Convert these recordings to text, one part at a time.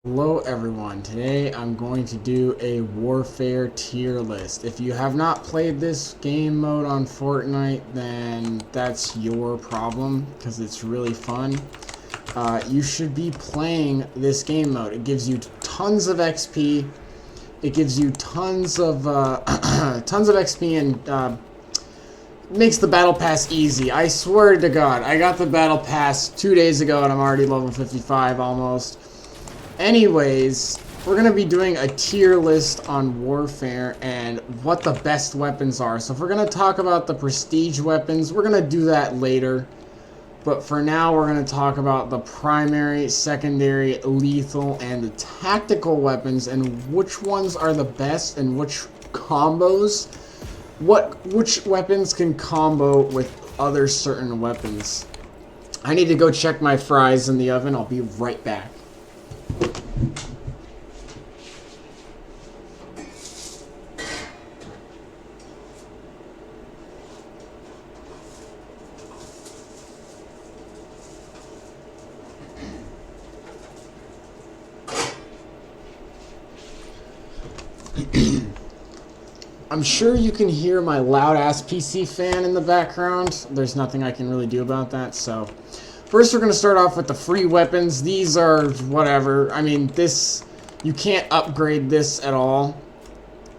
Hello everyone, today I'm going to do a Warfare tier list. If you have not played this game mode on Fortnite, then that's your problem, because it's really fun. You should be playing this game mode. It gives you tons of XP, it gives you tons of tons of XP, and makes the battle pass easy. I swear to God, I got the battle pass 2 days ago and I'm already level 55 almost. Anyways, we're going to be doing a tier list on Warfare and what the best weapons are. So if we're going to talk about the prestige weapons, we're going to do that later. But for now, we're going to talk about the primary, secondary, lethal, and the tactical weapons and which ones are the best and which combos, which weapons can combo with other certain weapons. I need to go check my fries in the oven. I'll be right back. I'm sure you can hear my loud-ass PC fan in the background. There's nothing I can really do about that, so... First, we're going to start off with the free weapons. These are whatever. I mean, this... You can't upgrade this at all.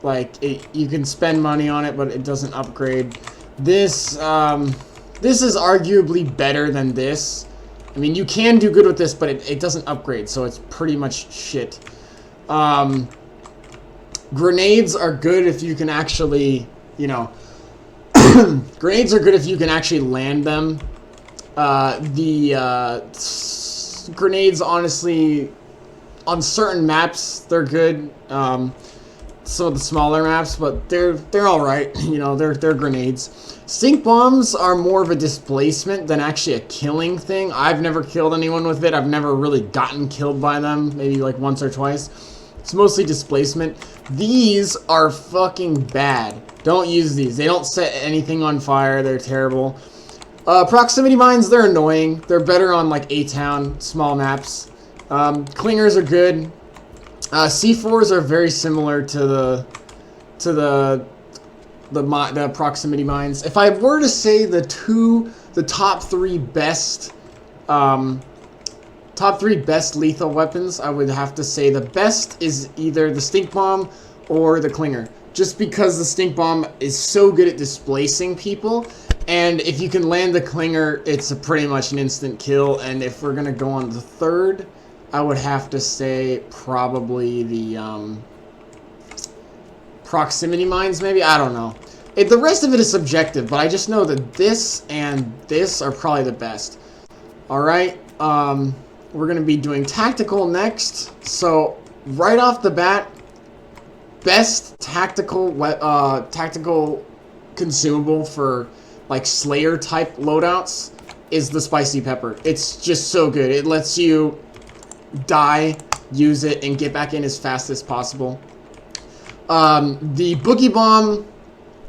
Like, you can spend money on it, but it doesn't upgrade. This is arguably better than this. I mean, you can do good with this, but it doesn't upgrade, so it's pretty much shit. Grenades are good if you can actually, you know... Grenades are good if you can actually land them. Grenades, honestly, on certain maps, they're good. Some of the smaller maps, but they're alright. You know, they're grenades. Stink bombs are more of a displacement than actually a killing thing. I've never killed anyone with it. I've never really gotten killed by them. Maybe like once or twice. It's mostly displacement. These are fucking bad. Don't use these. They don't set anything on fire. They're terrible. Proximity mines, they're annoying. They're better on like A-Town, small maps. Clingers are good. C4s are very similar to the proximity mines. If I were to say the top three best lethal weapons, I would have to say the best is either the stink bomb or the clinger. Just because the stink bomb is so good at displacing people, and if you can land the clinger, it's pretty much an instant kill. And if we're gonna go on the third, I would have to say probably the proximity mines, maybe? I don't know. The rest of it is subjective, but I just know that this and this are probably the best. Alright, we're going to be doing tactical next. So, right off the bat, best tactical consumable for like Slayer type loadouts is the spicy pepper. It's just so good. It lets you die, use it, and get back in as fast as possible. The boogie bomb,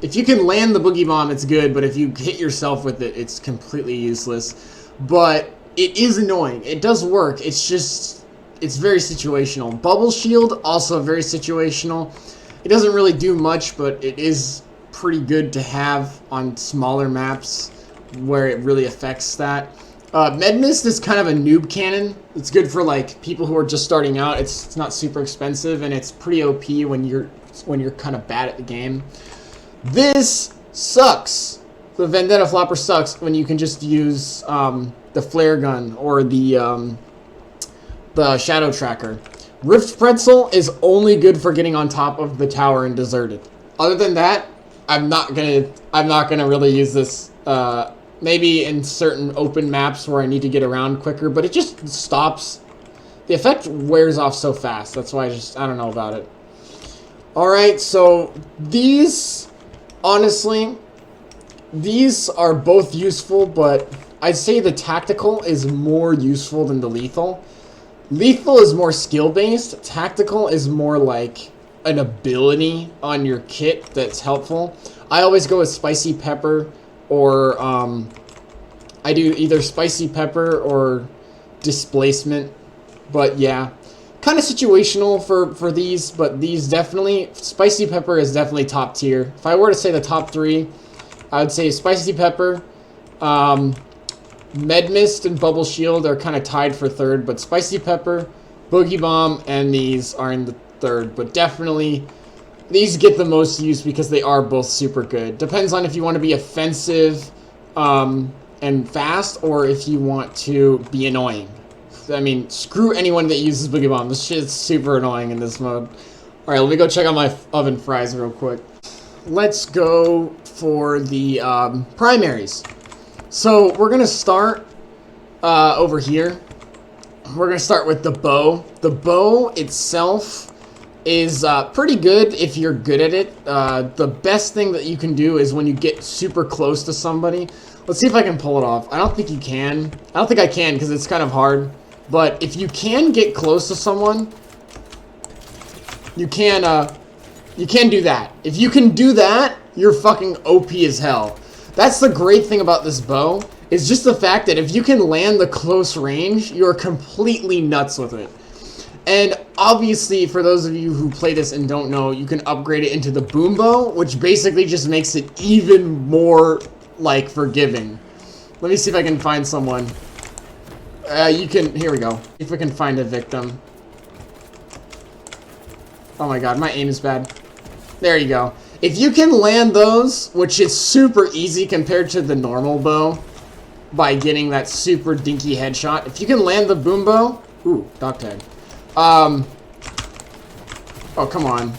if you can land the boogie bomb, it's good, but if you hit yourself with it, it's completely useless. But it is annoying. It does work. It's just, it's very situational. Bubble shield, also very situational. It doesn't really do much, but it is pretty good to have on smaller maps where it really affects that. Med Mist is kind of a noob cannon. It's good for like people who are just starting out. It's not super expensive, and it's pretty OP when you're kind of bad at the game. This sucks. The Vendetta Flopper sucks when you can just use the flare gun or the shadow tracker. Rift Pretzel is only good for getting on top of the tower and deserted. Other than that, I'm not gonna really use this. Maybe in certain open maps where I need to get around quicker, but it just stops. The effect wears off so fast. That's why I don't know about it. Alright, so these, honestly, these are both useful, but I'd say the tactical is more useful than the lethal. Lethal is more skill-based. Tactical is more like an ability on your kit that's helpful. I always go with spicy pepper, or I do either spicy pepper or displacement. But yeah, kind of situational for these, but these definitely, Spicy Pepper is definitely top tier. If I were to say the top 3, I would say Spicy Pepper, Med Mist and Bubble Shield are kind of tied for 3rd, but Spicy Pepper, Boogie Bomb, and these are in the 3rd, but definitely these get the most use because they are both super good. Depends on if you want to be offensive and fast, or if you want to be annoying. I mean, screw anyone that uses Boogie Bomb. This shit's super annoying in this mode. Alright, let me go check out my oven fries real quick. Let's go for the primaries. So, we're going to start over here. We're going to start with the bow. The bow itself is pretty good if you're good at it. The best thing that you can do is when you get super close to somebody. Let's see if I can pull it off. I don't think you can. I don't think I can because it's kind of hard. But if you can get close to someone, you can do that. If you can do that, you're fucking OP as hell. That's the great thing about this bow, is just the fact that if you can land the close range, you're completely nuts with it. And obviously, for those of you who play this and don't know, you can upgrade it into the boom bow, which basically just makes it even more, like, forgiving. Let me see if I can find someone. Here we go. If we can find a victim. Oh my god, my aim is bad. There you go. If you can land those, which is super easy compared to the normal bow, by getting that super dinky headshot. If you can land the boom bow... Ooh, dog tag. Oh, come on.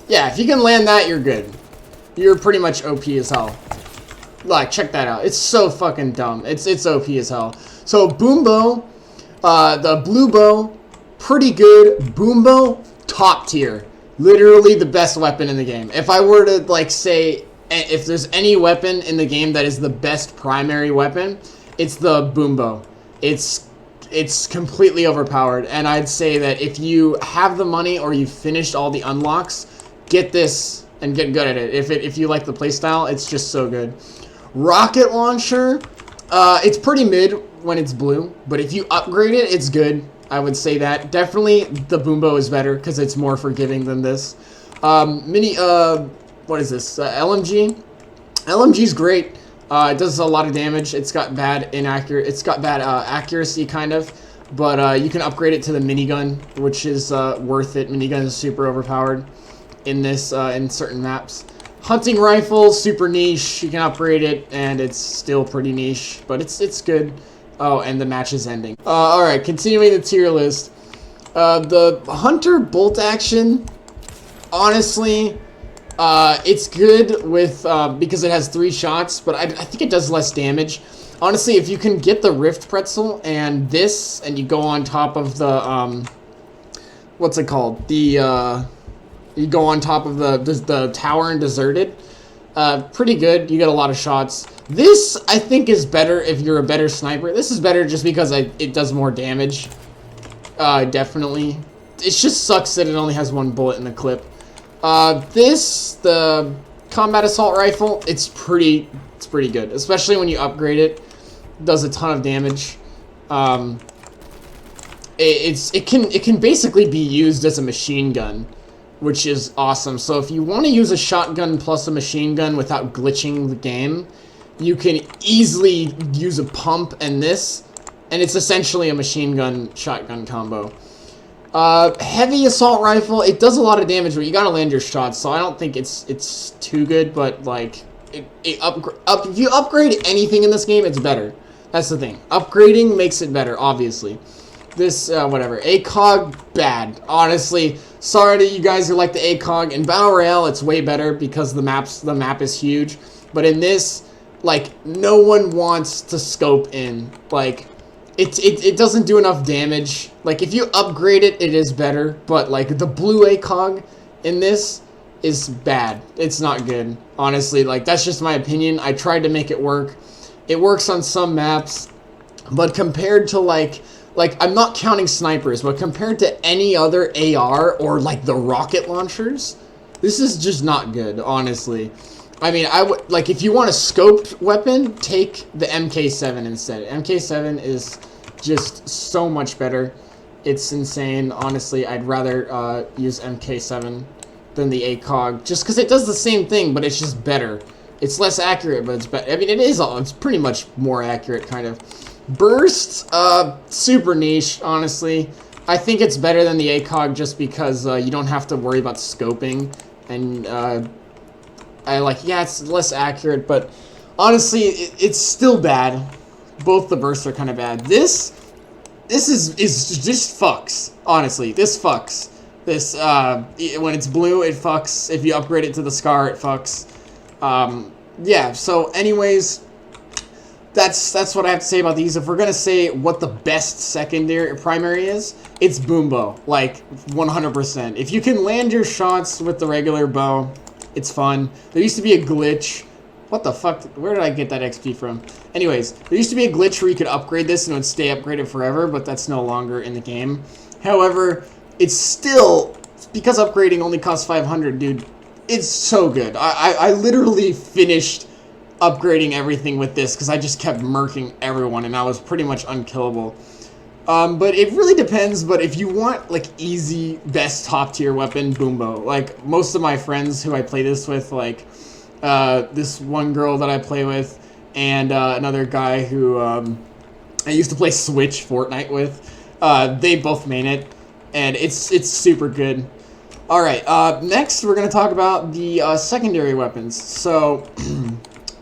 Yeah, if you can land that, you're good. You're pretty much OP as hell. Like, check that out. It's so fucking dumb. It's OP as hell. So, boom bow, the blue bow, pretty good. Boom bow, top tier. Literally the best weapon in the game. If I were to, like, say, if there's any weapon in the game that is the best primary weapon, it's the boom bow. It's completely overpowered, and I'd say that if you have the money or you've finished all the unlocks, get this and get good at it. If you like the playstyle, it's just so good. Rocket launcher, it's pretty mid when it's blue, but if you upgrade it, it's good. I would say that. Definitely the boom bow is better because it's more forgiving than this. What is this? LMG? LMG's great. It does a lot of damage. It's got bad accuracy, kind of. But you can upgrade it to the minigun, which is worth it. Minigun is super overpowered in this in certain maps. Hunting rifle, super niche. You can upgrade it, and it's still pretty niche, but it's good. Oh, and the match is ending. Alright, continuing the tier list. The Hunter bolt action, honestly, it's good with because it has 3 shots, but I think it does less damage. Honestly, if you can get the Rift Pretzel and this, and you go on top of the what's it called? The you go on top of the tower in Deserted. Pretty good. You get a lot of shots. This, I think, is better if you're a better sniper. This is better just because it does more damage. Definitely. It just sucks that it only has 1 bullet in the clip. The combat assault rifle, it's pretty good, especially when you upgrade it. It does a ton of damage. It can basically be used as a machine gun, which is awesome. So if you want to use a shotgun plus a machine gun without glitching the game, you can easily use a pump and this, and it's essentially a machine gun shotgun combo. Heavy assault rifle, it does a lot of damage, but you gotta land your shots, so I don't think it's too good, but like, if you upgrade anything in this game, it's better. That's the thing. Upgrading makes it better, obviously. This, whatever. ACOG, bad. Honestly, sorry to you guys who like the ACOG. In Battle Royale, it's way better because the map is huge. But in this, like, no one wants to scope in. Like, it doesn't do enough damage. Like, if you upgrade it, it is better. But, like, the blue ACOG in this is bad. It's not good. Honestly, like, that's just my opinion. I tried to make it work. It works on some maps. But compared to, like, I'm not counting snipers, but compared to any other AR or, like, the rocket launchers, this is just not good, honestly. I mean, like, if you want a scoped weapon, take the MK7 instead. MK7 is just so much better. It's insane. Honestly, I'd rather use MK7 than the ACOG, just because it does the same thing, but it's just better. It's less accurate, but it's better. I mean, it's pretty much more accurate, kind of. Burst, super niche, honestly. I think it's better than the ACOG just because you don't have to worry about scoping, and yeah, it's less accurate, but honestly, it's still bad. Both the bursts are kind of bad. This is just fucks. Honestly, this fucks. This when it's blue, it fucks. If you upgrade it to the Scar, it fucks. Yeah. So, anyways, that's what I have to say about these. If we're gonna say what the best secondary or primary is, it's boom bow, like 100%. If you can land your shots with the regular bow, it's fun. There used to be a glitch. What the fuck? Where did I get that XP from? Anyways, there used to be a glitch where you could upgrade this and it would stay upgraded forever, but that's no longer in the game. However, it's still, because upgrading only costs 500, dude, it's so good. I literally finished upgrading everything with this because I just kept murking everyone and I was pretty much unkillable. But it really depends, but if you want, like, easy, best top-tier weapon, boom bow. Like, most of my friends who I play this with, like, this one girl that I play with, and another guy who I used to play Switch Fortnite with, they both main it, and it's super good. Alright, next we're going to talk about the secondary weapons. So,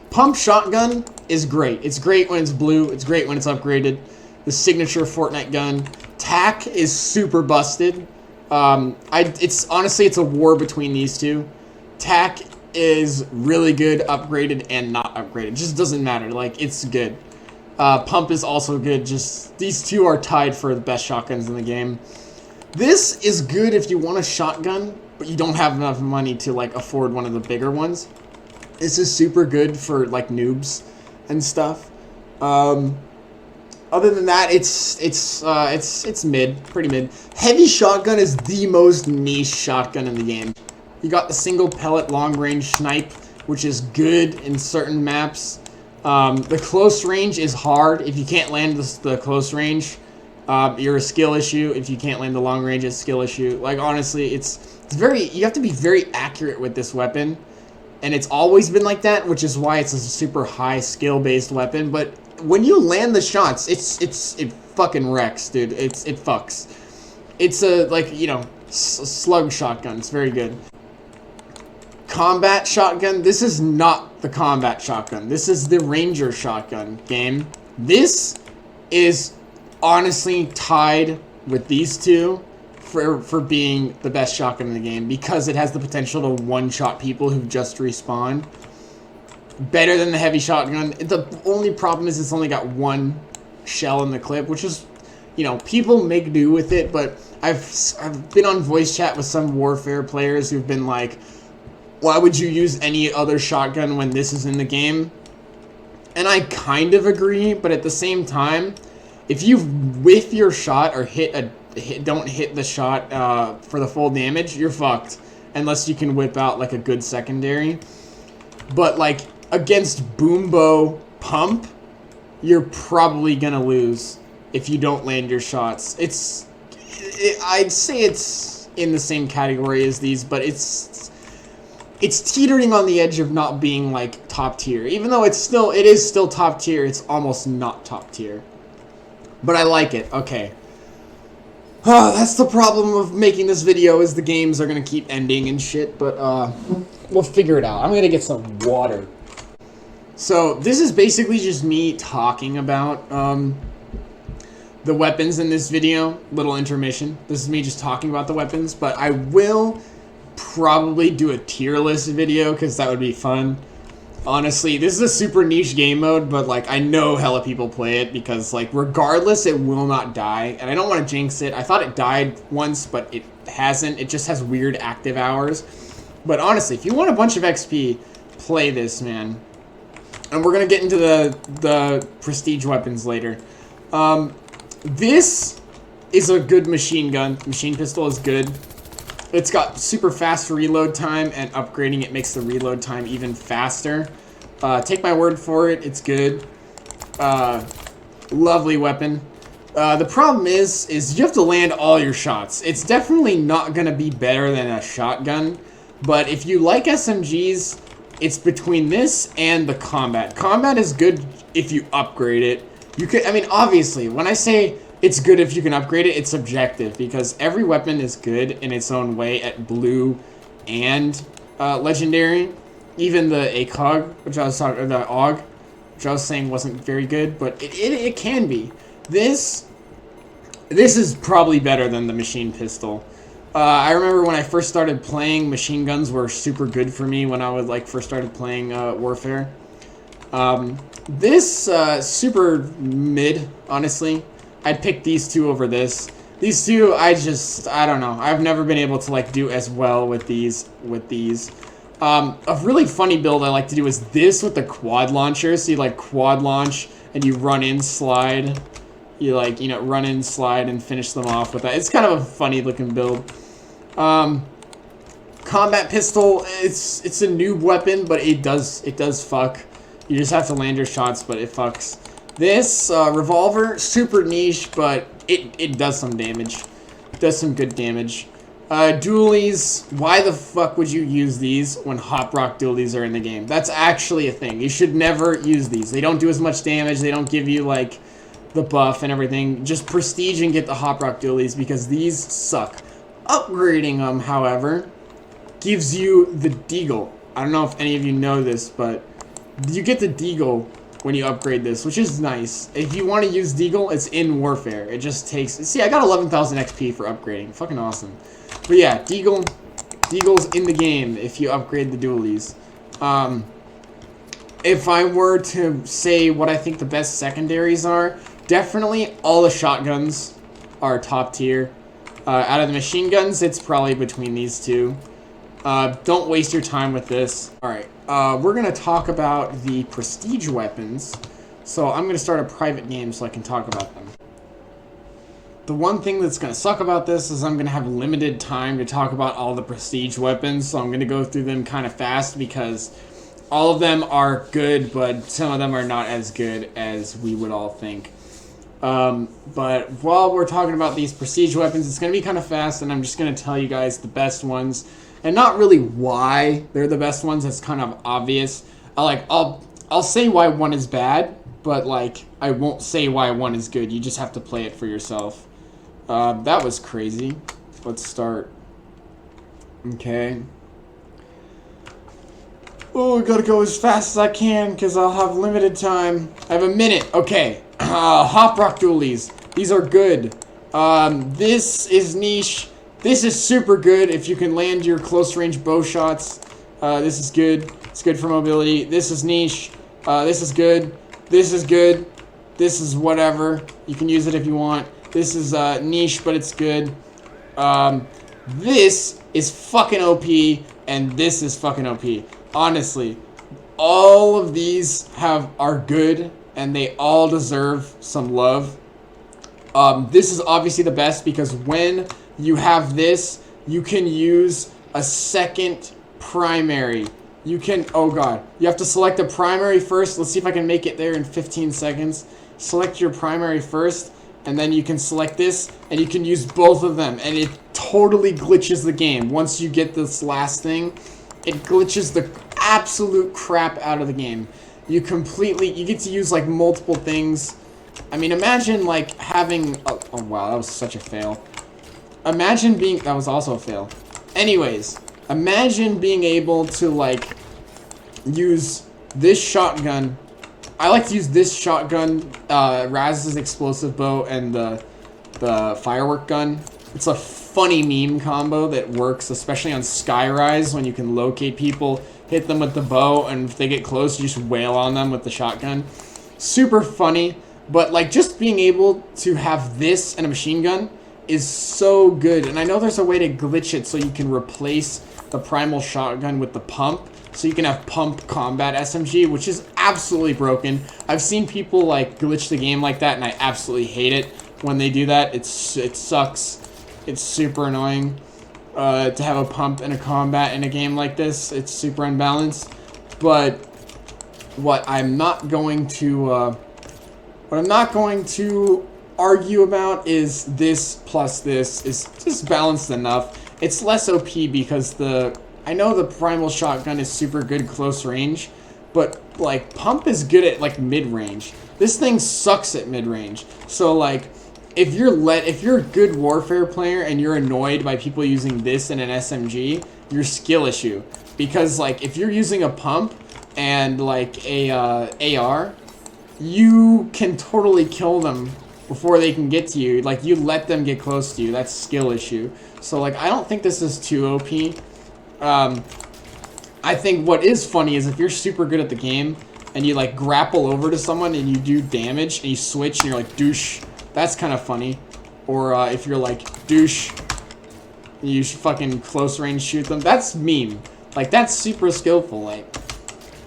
pump shotgun is great. It's great when it's blue, it's great when it's upgraded. The signature Fortnite gun. Tac is super busted. It's honestly, it's a war between these two. Tac is really good, upgraded, and not upgraded. It just doesn't matter. Like, it's good. Pump is also good. Just, these two are tied for the best shotguns in the game. This is good if you want a shotgun, but you don't have enough money to, like, afford one of the bigger ones. This is super good for, like, noobs and stuff. Other than that, it's mid, pretty mid. Heavy shotgun is the most niche shotgun in the game. You got the single pellet long range snipe, which is good in certain maps. The close range is hard. If you can't land the close range, you're a skill issue. If you can't land the long range, it's a skill issue. Like, honestly, it's very, you have to be very accurate with this weapon. And it's always been like that, which is why it's a super high skill-based weapon. But when you land the shots, it fucking wrecks, dude. It fucks. It's a, like, you know, slug shotgun. It's very good. Combat shotgun. This is not the combat shotgun. This is the ranger shotgun game. This is honestly tied with these two for being the best shotgun in the game, because it has the potential to one-shot people who just respawned. Better than the heavy shotgun. The only problem is it's only got one shell in the clip, which is, you know, people make do with it, but I've been on voice chat with some Warfare players who've been like, why would you use any other shotgun when this is in the game? And I kind of agree, but at the same time, if you whiff your shot or don't hit the shot for the full damage, you're fucked. Unless you can whip out, like, a good secondary. But, like, against Boombo Pump, you're probably gonna lose if you don't land your shots. I'd say it's in the same category as these, but it's teetering on the edge of not being, like, top tier. Even though it is still top tier, it's almost not top tier. But I like it. Okay. That's the problem of making this video, is the games are gonna keep ending and shit, but we'll figure it out. I'm gonna get some water. So this is basically just me talking about the weapons in this video. Little intermission. This is me just talking about the weapons, but I will probably do a tier list video because that would be fun. Honestly, this is a super niche game mode, but, like, I know hella people play it because, like, regardless, it will not die. And I don't want to jinx it. I thought it died once, but it hasn't. It just has weird active hours. But honestly, if you want a bunch of XP, play this, man. And we're going to get into the prestige weapons later. This is a good machine gun. Machine pistol is good. It's got super fast reload time, and upgrading it makes the reload time even faster. Take my word for it, it's good. Lovely weapon. The problem is you have to land all your shots. It's definitely not gonna be better than a shotgun, but if you like SMGs, it's between this and the combat. Combat is good if you upgrade it. You could, I mean, obviously, when I say it's good if you can upgrade it, it's subjective because every weapon is good in its own way at blue and legendary. Even the ACOG, which I was talking, the AUG, which I was saying wasn't very good, but it can be. This is probably better than the machine pistol. I remember when I first started playing, machine guns were super good for me when I was like first started playing Warfare. This super mid, honestly. I'd pick these two over this. These two, I don't know. I've never been able to like do as well with these. A really funny build I like to do is this with the quad launcher. So you like quad launch and you run in, slide. You like, you know, run in, slide, and finish them off with that. It's kind of a funny looking build. Combat pistol, it's a noob weapon, but it does fuck. You just have to land your shots, but it fucks. This revolver, super niche, but it does some damage. It does some good damage. Dualies, why the fuck would you use these when Hop Rock dualies are in the game? That's actually a thing. You should never use these. They don't do as much damage. They don't give you, like, the buff and everything. Just prestige and get the Hop Rock dualies because these suck. Upgrading them, however, gives you the Deagle. I don't know if any of you know this, but you get the Deagle when you upgrade this, which is nice. If you want to use Deagle, it's in Warfare. It just takes... See, I got 11,000 XP for upgrading. Fucking awesome. But yeah, Deagle's in the game if you upgrade the dualies. If I were to say what I think the best secondaries are, definitely all the shotguns are top tier. Out of the machine guns, it's probably between these two. Don't waste your time with this. Alright, we're going to talk about the prestige weapons. So I'm going to start a private game so I can talk about them. The one thing that's going to suck about this is I'm going to have limited time to talk about all the prestige weapons. So I'm going to go through them kind of fast because all of them are good, but some of them are not as good as we would all think. But while we're talking about these prestige weapons, it's going to be kind of fast, and I'm just going to tell you guys the best ones, and not really why they're the best ones. It's kind of obvious. I'll say why one is bad, but like I won't say why one is good. You just have to play it for yourself. That was crazy. Let's start. Okay. Oh, I gotta go as fast as I can because I'll have limited time. I have a minute. Okay. Hop Rock dualies. These are good. This is niche. This is super good if you can land your close range bow shots. This is good. It's good for mobility. This is niche. This is good. This is good. This is whatever. You can use it if you want. This is niche, but it's good. This is fucking OP, and this is fucking OP. Honestly, all of these are good, and they all deserve some love. This is obviously the best because when you have this, you can use a second primary. You can, oh god, you have to select a primary first. Let's see if I can make it there in 15 seconds. Select your primary first, and then you can select this, and you can use both of them, and it totally glitches the game. Once you get this last thing, it glitches the absolute crap out of the game. You get to use like multiple things. I mean, imagine like having, oh wow, that was such a fail. Imagine being, that was also a fail. Anyways, imagine being able to like use this shotgun. I like to use this shotgun, Raz's explosive bow, and the firework gun. It's a funny meme combo that works, especially on Skyrise when you can locate people, hit them with the bow, and if they get close, you just wail on them with the shotgun. Super funny, but like just being able to have this and a machine gun is so good. And I know there's a way to glitch it so you can replace the primal shotgun with the pump, so you can have pump combat SMG, which is absolutely broken. I've seen people like glitch the game like that, and I absolutely hate it when they do that. It sucks. It's super annoying to have a pump and a combat in a game like this. It's super unbalanced. But what I'm not going to argue about is this plus this is just balanced enough. It's less OP because I know the primal shotgun is super good close range, but like pump is good at like mid range. This thing sucks at mid range. So like if you're a good warfare player and you're annoyed by people using this in an SMG, your skill issue. Because like if you're using a pump and like a AR, you can totally kill them before they can get to you. Like you let them get close to you. That's skill issue. So like I don't think this is too OP. I think what is funny is if you're super good at the game and you like grapple over to someone and you do damage and you switch and you're like douche, that's kind of funny. Or if you're like douche, you should fucking close range shoot them. That's meme. Like that's super skillful. Like,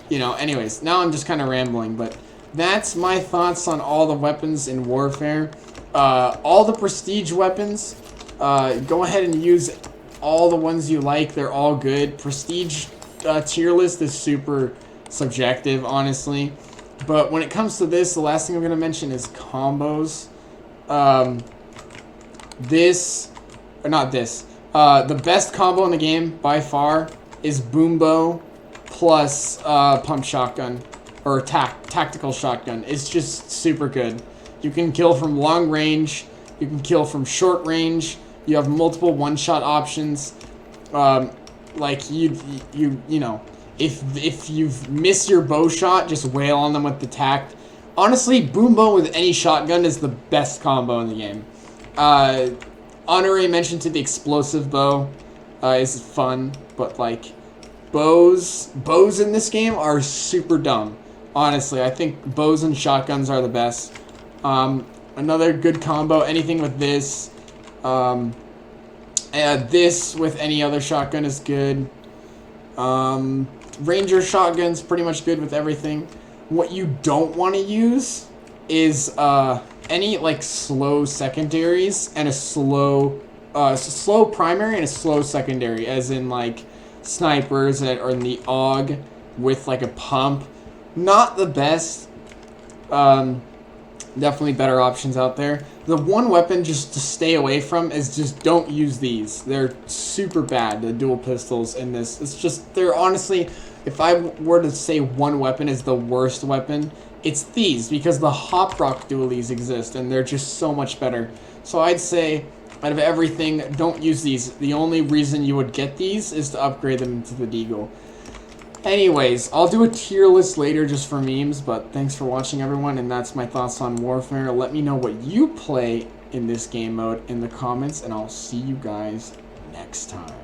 you know. Anyways, now I'm just kind of rambling, but that's my thoughts on all the weapons in Warfare. All the prestige weapons. Go ahead and use all the ones you like. They're all good. Prestige tier list is super subjective, honestly. But when it comes to this, the last thing I'm going to mention is combos. The best combo in the game, by far, is Boombo plus pump shotgun. Or tactical shotgun. It's just super good. You can kill from long range. You can kill from short range. You have multiple one-shot options. Like you know, if you've missed your bow shot, just wail on them with the tact. Honestly, Boombo with any shotgun is the best combo in the game. Honorary mention to the explosive bow is fun, but like bows in this game are super dumb. Honestly, I think bows and shotguns are the best. Another good combo, anything with this. This with any other shotgun is good. Ranger shotgun's pretty much good with everything. What you don't want to use is any like slow secondaries and a slow primary and a slow secondary, as in like snipers or in the AUG with like a pump. Not the best. Definitely better options out there. The one weapon just to stay away from is just don't use these. They're super bad, the dual pistols in this. It's just, they're honestly, if I were to say one weapon is the worst weapon, it's these, because the Hop Rock dualies exist and they're just so much better. So I'd say, out of everything, don't use these. The only reason you would get these is to upgrade them into the Deagle. Anyways, I'll do a tier list later just for memes, but thanks for watching, everyone, and that's my thoughts on Warfare. Let me know what you play in this game mode in the comments, and I'll see you guys next time.